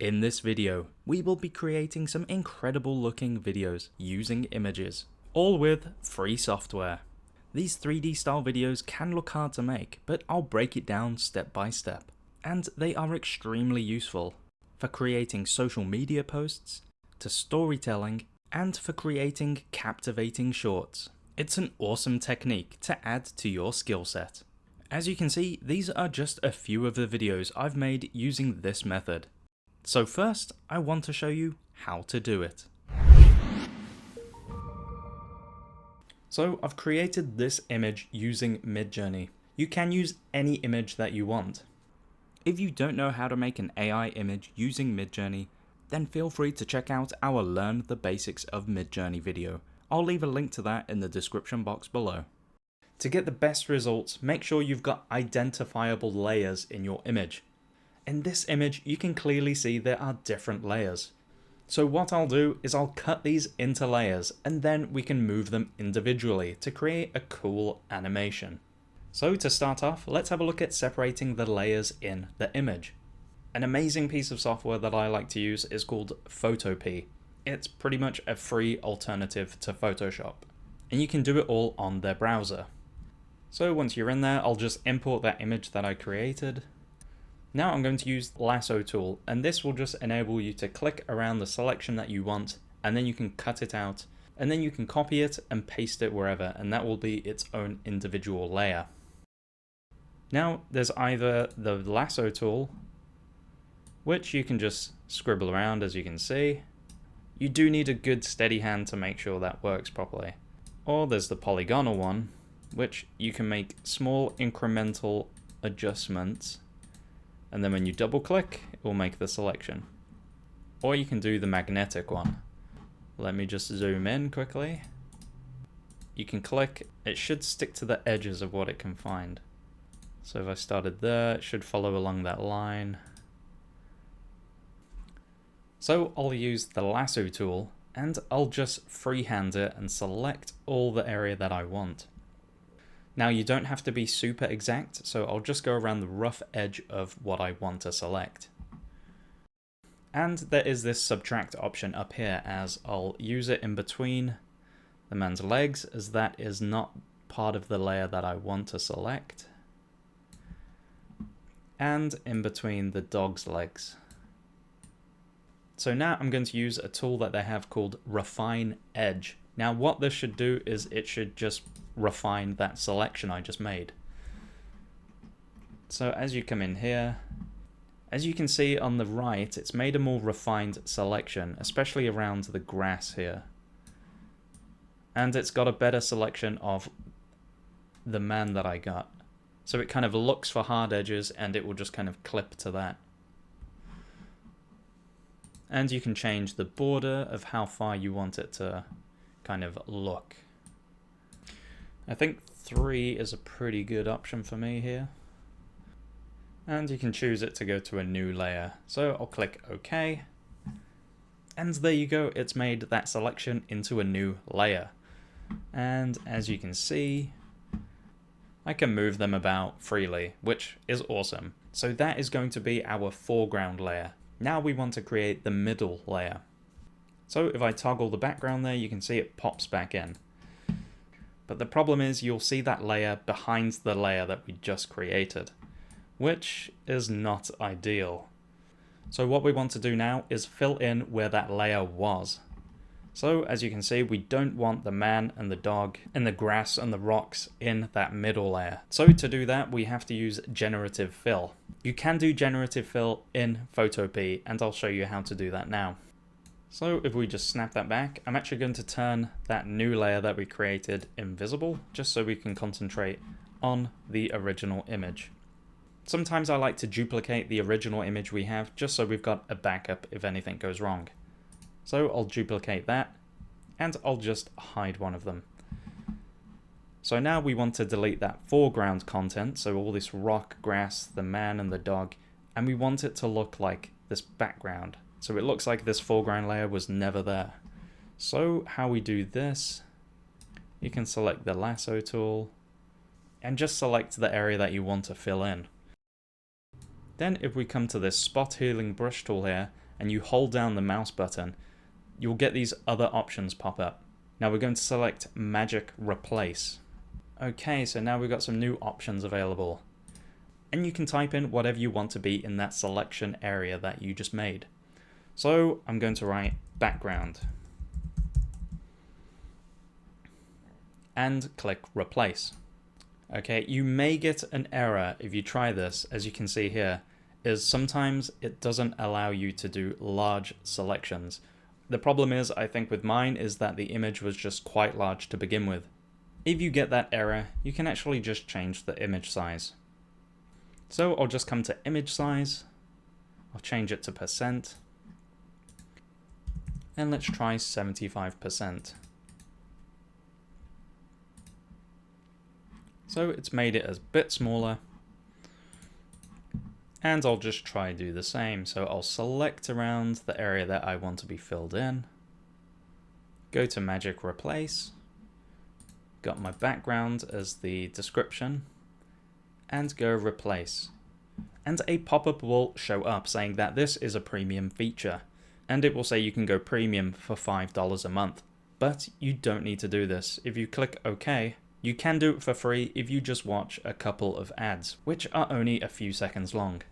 In this video, we will be creating some incredible looking videos using images, all with free software. These 3D style videos can look hard to make, but I'll break it down step by step. And they are extremely useful for creating social media posts, to storytelling, and for creating captivating shorts. It's an awesome technique to add to your skill set. As you can see, these are just a few of the videos I've made using this method. So first, I want to show you how to do it. So I've created this image using Midjourney. You can use any image that you want. If you don't know how to make an AI image using Midjourney, then feel free to check out our Learn the Basics of Midjourney video. I'll leave a link to that in the description box below. To get the best results, make sure you've got identifiable layers in your image. In this image, you can clearly see there are different layers. So what I'll do is I'll cut these into layers and then we can move them individually to create a cool animation. So to start off, let's have a look at separating the layers in the image. An amazing piece of software that I like to use is called Photopea. It's pretty much a free alternative to Photoshop, and you can do it all on their browser. So once you're in there, I'll just import that image that I created. Now I'm going to use the Lasso tool, and this will just enable you to click around the selection that you want, and then you can cut it out, and then you can copy it and paste it wherever, and that will be its own individual layer. Now there's either the Lasso tool, which you can just scribble around, as you can see. You do need a good steady hand to make sure that works properly. Or there's the polygonal one, which you can make small incremental adjustments, and then when you double click, it will make the selection. Or you can do the magnetic one. Let me just zoom in quickly. You can click, it should stick to the edges of what it can find. So if I started there, it should follow along that line. So I'll use the Lasso tool and I'll just freehand it and select all the area that I want. Now you don't have to be super exact, so I'll just go around the rough edge of what I want to select. And there is this subtract option up here, as I'll use it in between the man's legs, as that is not part of the layer that I want to select. And in between the dog's legs. So now I'm going to use a tool that they have called Refine Edge. Now what this should do is it should just refine that selection I just made. So as you come in here, as you can see on the right, it's made a more refined selection, especially around the grass here. And it's got a better selection of the man that I got. So it kind of looks for hard edges and it will just kind of clip to that. And you can change the border of how far you want it to kind of look. I think 3 is a pretty good option for me here. And you can choose it to go to a new layer. So I'll click OK. And there you go, it's made that selection into a new layer. And as you can see, I can move them about freely, which is awesome. So that is going to be our foreground layer. Now we want to create the middle layer. So if I toggle the background there, you can see it pops back in. But the problem is you'll see that layer behind the layer that we just created, which is not ideal. So what we want to do now is fill in where that layer was. So as you can see, we don't want the man and the dog and the grass and the rocks in that middle layer. So to do that, we have to use generative fill. You can do generative fill in Photopea, and I'll show you how to do that now. So if we just snap that back, I'm actually going to turn that new layer that we created invisible, just so we can concentrate on the original image. Sometimes I like to duplicate the original image we have, just so we've got a backup if anything goes wrong. So I'll duplicate that, and I'll just hide one of them. So now we want to delete that foreground content, so all this rock, grass, the man and the dog, and we want it to look like this background. So it looks like this foreground layer was never there. So how we do this, you can select the Lasso tool, and just select the area that you want to fill in. Then if we come to this spot healing brush tool here, and you hold down the mouse button, you'll get these other options pop up. Now we're going to select Magic Replace. Okay, so now we've got some new options available. And you can type in whatever you want to be in that selection area that you just made. So I'm going to write background. And click Replace. Okay, you may get an error if you try this, as you can see here, is sometimes it doesn't allow you to do large selections. The problem is, I think with mine, is that the image was just quite large to begin with. If you get that error, you can actually just change the image size. So I'll just come to image size, I'll change it to %, and let's try 75%. So it's made it a bit smaller, and I'll just try to do the same. So I'll select around the area that I want to be filled in, go to Magic Replace, got my background as the description, and go Replace. And a pop-up will show up saying that this is a premium feature, and it will say you can go premium for $5 a month. But you don't need to do this. If you click OK, you can do it for free if you just watch a couple of ads, which are only a few seconds long.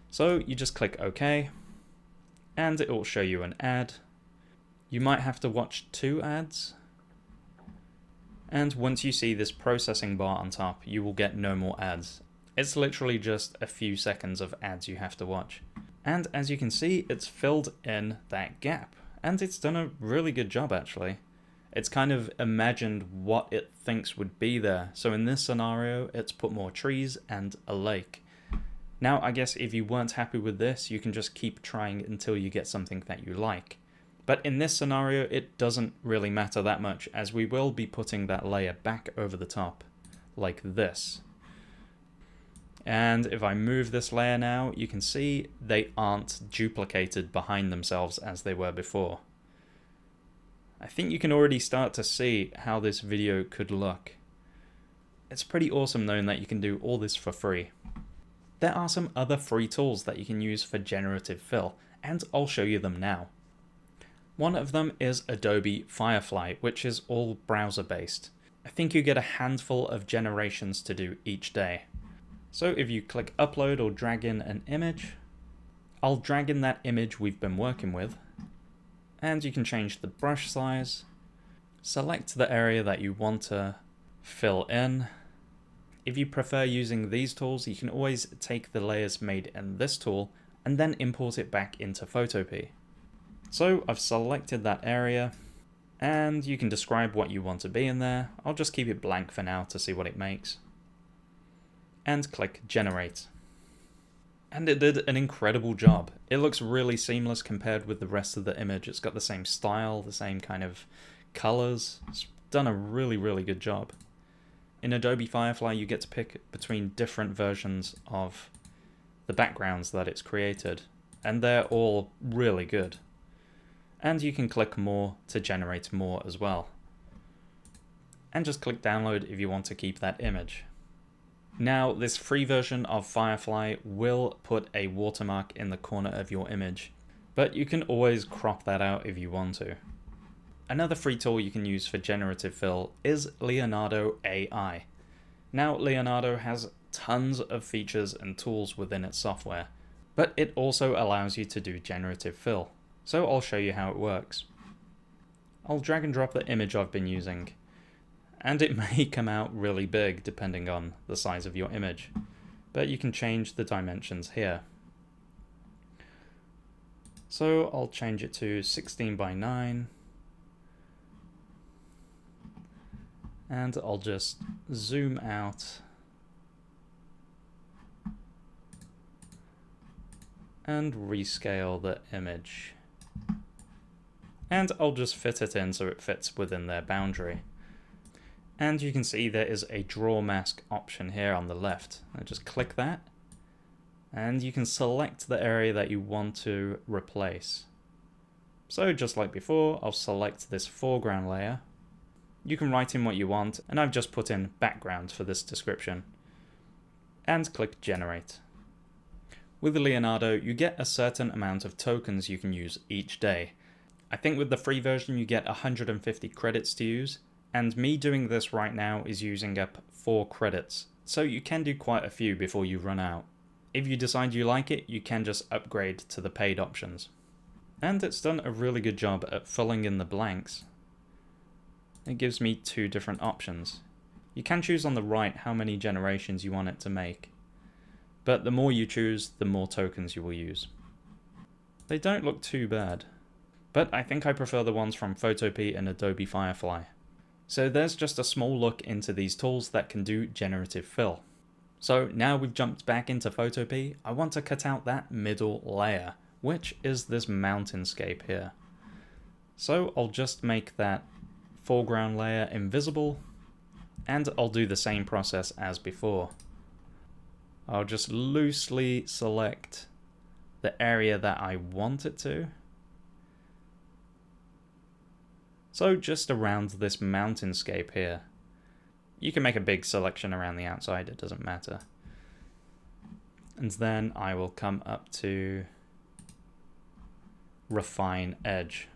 So you just click OK, and it will show you an ad. You might have to watch 2 ads. And once you see this processing bar on top, you will get no more ads. It's literally just a few seconds of ads you have to watch. And as you can see, it's filled in that gap. And it's done a really good job, actually. It's kind of imagined what it thinks would be there. So in this scenario, it's put more trees and a lake. Now, I guess if you weren't happy with this, you can just keep trying until you get something that you like. But in this scenario, it doesn't really matter that much, as we will be putting that layer back over the top, like this. And if I move this layer now, you can see they aren't duplicated behind themselves as they were before. I think you can already start to see how this video could look. It's pretty awesome knowing that you can do all this for free. There are some other free tools that you can use for generative fill, and I'll show you them now. One of them is Adobe Firefly, which is all browser-based. I think you get a handful of generations to do each day. So if you click Upload or drag in an image, I'll drag in that image we've been working with, and you can change the brush size, select the area that you want to fill in. If you prefer using these tools, you can always take the layers made in this tool and then import it back into Photopea. So I've selected that area, and you can describe what you want to be in there. I'll just keep it blank for now to see what it makes. And click Generate. And it did an incredible job. It looks really seamless compared with the rest of the image. It's got the same style, the same kind of colors. It's done a really, really good job. In Adobe Firefly, you get to pick between different versions of the backgrounds that it's created, and they're all really good. And you can click more to generate more as well. And just click download if you want to keep that image. Now, this free version of Firefly will put a watermark in the corner of your image, but you can always crop that out if you want to. Another free tool you can use for generative fill is Leonardo AI. Now, Leonardo has tons of features and tools within its software, but it also allows you to do generative fill. So I'll show you how it works. I'll drag and drop the image I've been using, and it may come out really big depending on the size of your image, but you can change the dimensions here. So I'll change it to 16 by 9, and I'll just zoom out and rescale the image. And I'll just fit it in so it fits within their boundary. And you can see there is a draw mask option here on the left. I just click that, and you can select the area that you want to replace. So just like before, I'll select this foreground layer. You can write in what you want, and I've just put in background for this description. And click Generate. With Leonardo, you get a certain amount of tokens you can use each day. I think with the free version you get 150 credits to use, and me doing this right now is using up 4 credits, so you can do quite a few before you run out. If you decide you like it, you can just upgrade to the paid options. And it's done a really good job at filling in the blanks. It gives me 2 different options. You can choose on the right how many generations you want it to make, but the more you choose, the more tokens you will use. They don't look too bad, but I think I prefer the ones from Photopea and Adobe Firefly. So there's just a small look into these tools that can do generative fill. So now we've jumped back into Photopea, I want to cut out that middle layer, which is this mountainscape here. So I'll just make that foreground layer invisible, and I'll do the same process as before. I'll just loosely select the area that I want it to. So just around this mountainscape here. You can make a big selection around the outside, it doesn't matter. And then I will come up to Refine Edge.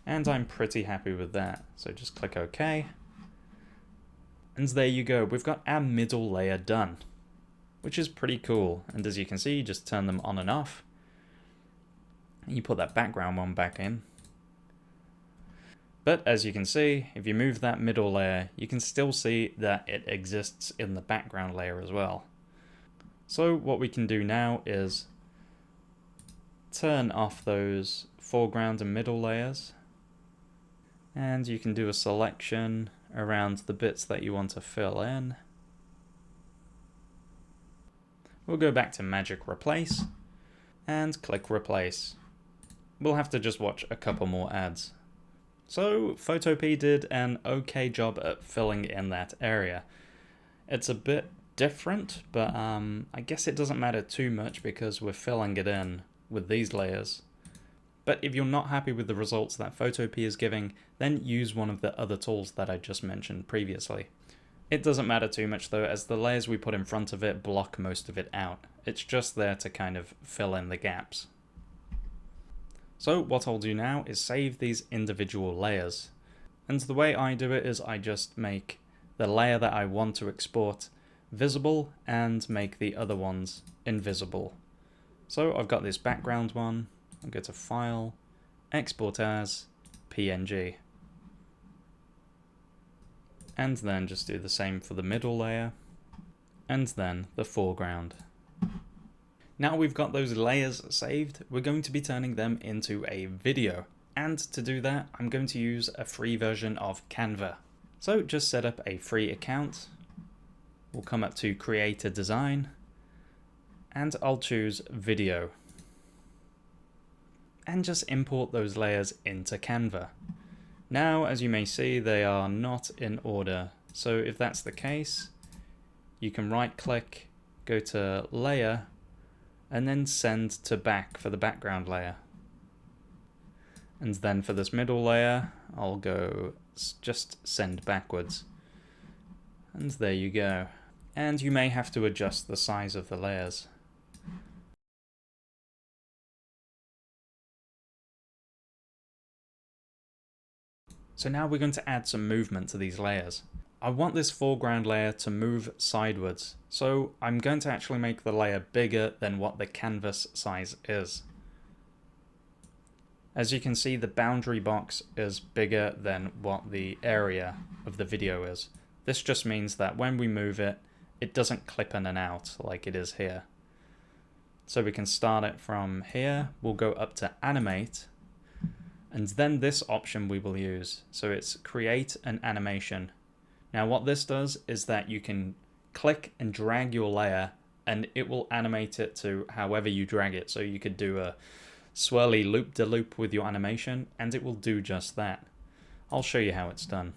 And I'm pretty happy with that. So just click OK. And there you go, we've got our middle layer done, which is pretty cool. And as you can see, you just turn them on and off. And you put that background one back in. But as you can see, if you move that middle layer, you can still see that it exists in the background layer as well. So what we can do now is turn off those foreground and middle layers. And you can do a selection around the bits that you want to fill in. We'll go back to Magic Replace and click Replace. We'll have to just watch a couple more ads. So Photopea did an okay job at filling in that area. It's a bit different, but I guess it doesn't matter too much because we're filling it in with these layers. But if you're not happy with the results that Photopea is giving, then use one of the other tools that I just mentioned previously. It doesn't matter too much though, as the layers we put in front of it block most of it out. It's just there to kind of fill in the gaps. So what I'll do now is save these individual layers. And the way I do it is I just make the layer that I want to export visible and make the other ones invisible. So I've got this background one. I'll go to File, Export as, PNG. And then just do the same for the middle layer, and then the foreground. Now we've got those layers saved, we're going to be turning them into a video. And to do that, I'm going to use a free version of Canva. So just set up a free account. We'll come up to Create a Design, and I'll choose Video. And just import those layers into Canva. Now, as you may see, they are not in order. So if that's the case, you can right click, go to Layer, and then Send to Back for the background layer. And then for this middle layer, I'll go just Send Backwards. And there you go. And you may have to adjust the size of the layers. So now we're going to add some movement to these layers. I want this foreground layer to move sideways, so I'm going to actually make the layer bigger than what the canvas size is. As you can see, the boundary box is bigger than what the area of the video is. This just means that when we move it, it doesn't clip in and out like it is here. So we can start it from here, we'll go up to Animate, and then this option we will use. So it's Create an Animation. Now what this does is that you can click and drag your layer and it will animate it to however you drag it. So you could do a swirly loop-de-loop with your animation and it will do just that. I'll show you how it's done.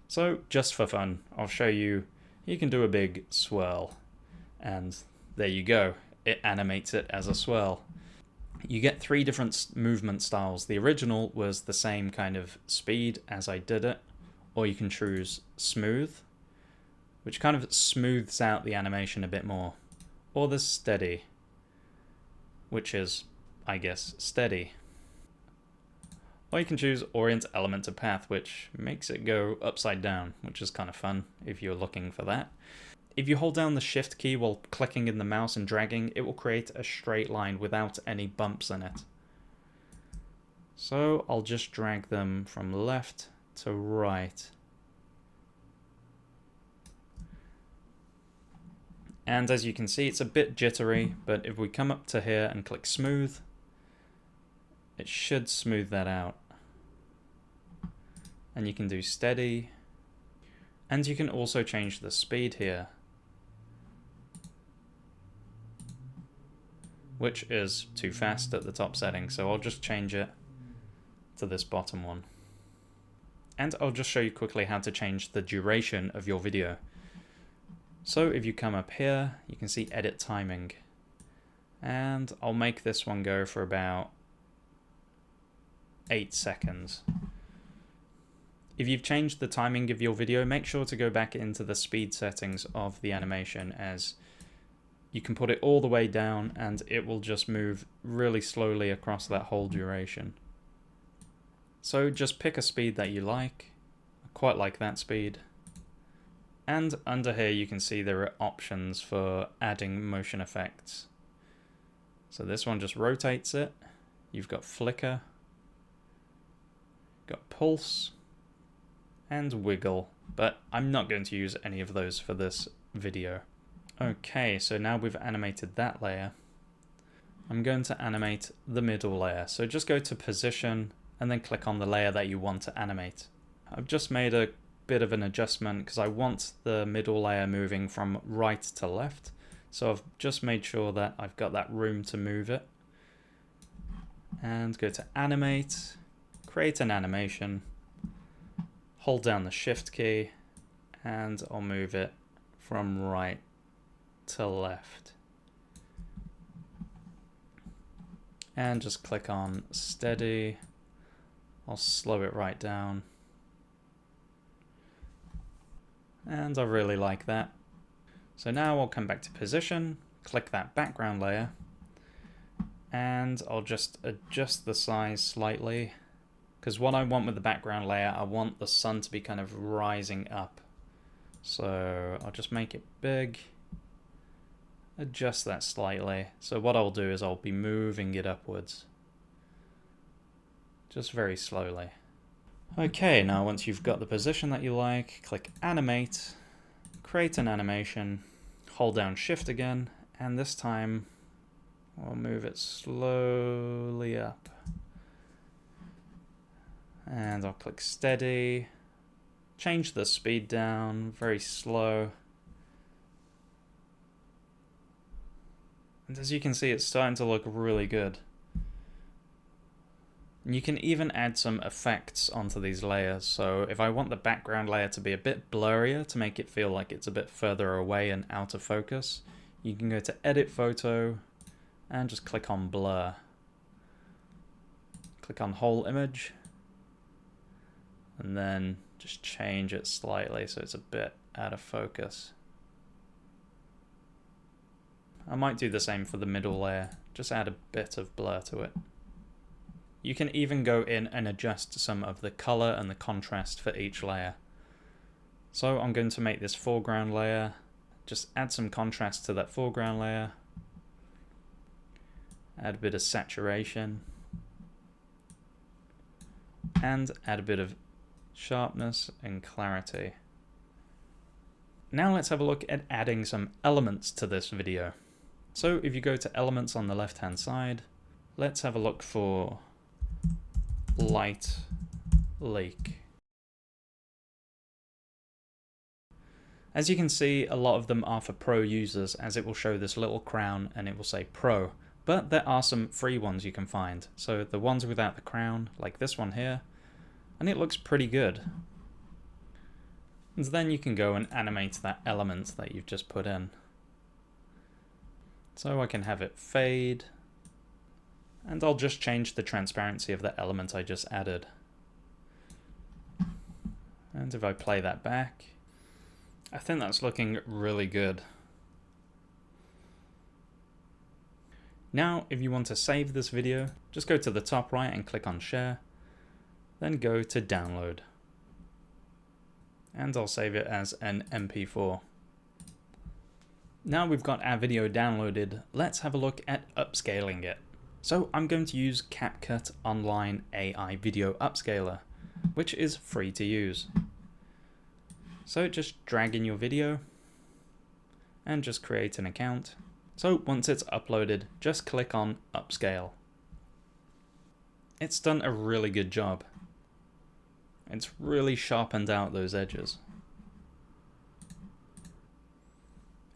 So just for fun, I'll show you, you can do a big swirl and there you go. It animates it as a swirl. You get 3 different movement styles. The original was the same kind of speed as I did it, or you can choose smooth, which kind of smooths out the animation a bit more. Or there's steady, which is, I guess, steady. Or you can choose orient element to path, which makes it go upside down, which is kind of fun if you're looking for that. If you hold down the shift key while clicking in the mouse and dragging, it will create a straight line without any bumps in it. So I'll just drag them from left to right. And as you can see, it's a bit jittery, but if we come up to here and click smooth, it should smooth that out. And you can do steady. And you can also change the speed here, which is too fast at the top setting. So I'll just change it to this bottom one. And I'll just show you quickly how to change the duration of your video. So if you come up here, you can see edit timing. And I'll make this one go for about 8 seconds. If you've changed the timing of your video, make sure to go back into the speed settings of the animation, as you can put it all the way down and it will just move really slowly across that whole duration. So just pick a speed that you like. I quite like that speed. And under here you can see there are options for adding motion effects. So this one just rotates it. You've got flicker, got pulse, and wiggle, but I'm not going to use any of those for this video. Okay, so now we've animated that layer, I'm going to animate the middle layer. So just go to position and then click on the layer that you want to animate. I've just made a bit of an adjustment because I want the middle layer moving from right to left. So I've just made sure that I've got that room to move it. And go to animate, create an animation, hold down the shift key, and I'll move it from right to left. And just click on steady. I'll slow it right down. And I really like that. So now I'll come back to position, click that background layer, and I'll just adjust the size slightly, because what I want with the background layer, I want the sun to be kind of rising up. So I'll just make it big, adjust that slightly. So what I'll do is I'll be moving it upwards, just very slowly. Okay, now once you've got the position that you like, click Animate, create an animation, hold down Shift again, and this time I'll move it slowly up. And I'll click Steady, change the speed down, very slow. And as you can see, it's starting to look really good. And you can even add some effects onto these layers. So if I want the background layer to be a bit blurrier to make it feel like it's a bit further away and out of focus, you can go to Edit Photo and just click on Blur. Click on Whole Image and then just change it slightly so it's a bit out of focus. I might do the same for the middle layer, just add a bit of blur to it. You can even go in and adjust some of the color and the contrast for each layer. So I'm going to make this foreground layer, just add some contrast to that foreground layer, add a bit of saturation, and add a bit of sharpness and clarity. Now let's have a look at adding some elements to this video. So if you go to Elements on the left hand side, let's have a look for Light Lake. As you can see, a lot of them are for pro users, as it will show this little crown and it will say Pro, but there are some free ones you can find. So the ones without the crown, like this one here, and it looks pretty good. And then you can go and animate that element that you've just put in. So I can have it fade, and I'll just change the transparency of the element I just added. And if I play that back, I think that's looking really good. Now, if you want to save this video, just go to the top right and click on share, then go to download. And I'll save it as an MP4. Now we've got our video downloaded, let's have a look at upscaling it. So I'm going to use CapCut Online AI Video Upscaler, which is free to use. So just drag in your video and just create an account. So once it's uploaded, just click on Upscale. It's done a really good job. It's really sharpened out those edges.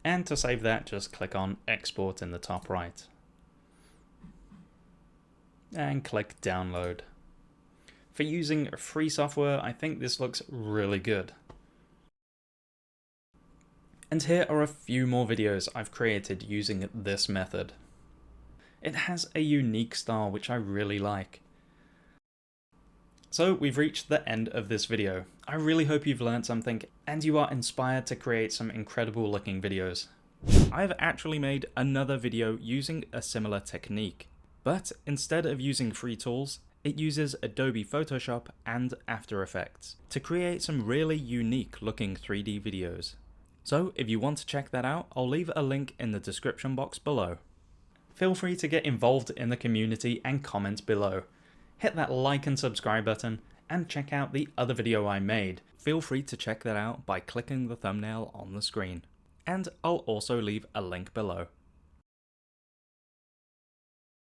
And to save that, just click on Export in the top right. And click Download. For using free software, I think this looks really good. And here are a few more videos I've created using this method. It has a unique style which I really like. So we've reached the end of this video. I really hope you've learned something and you are inspired to create some incredible looking videos. I've actually made another video using a similar technique, but instead of using free tools, it uses Adobe Photoshop and After Effects to create some really unique looking 3D videos. So if you want to check that out, I'll leave a link in the description box below. Feel free to get involved in the community and comment below. Hit that like and subscribe button and check out the other video I made. Feel free to check that out by clicking the thumbnail on the screen. And I'll also leave a link below.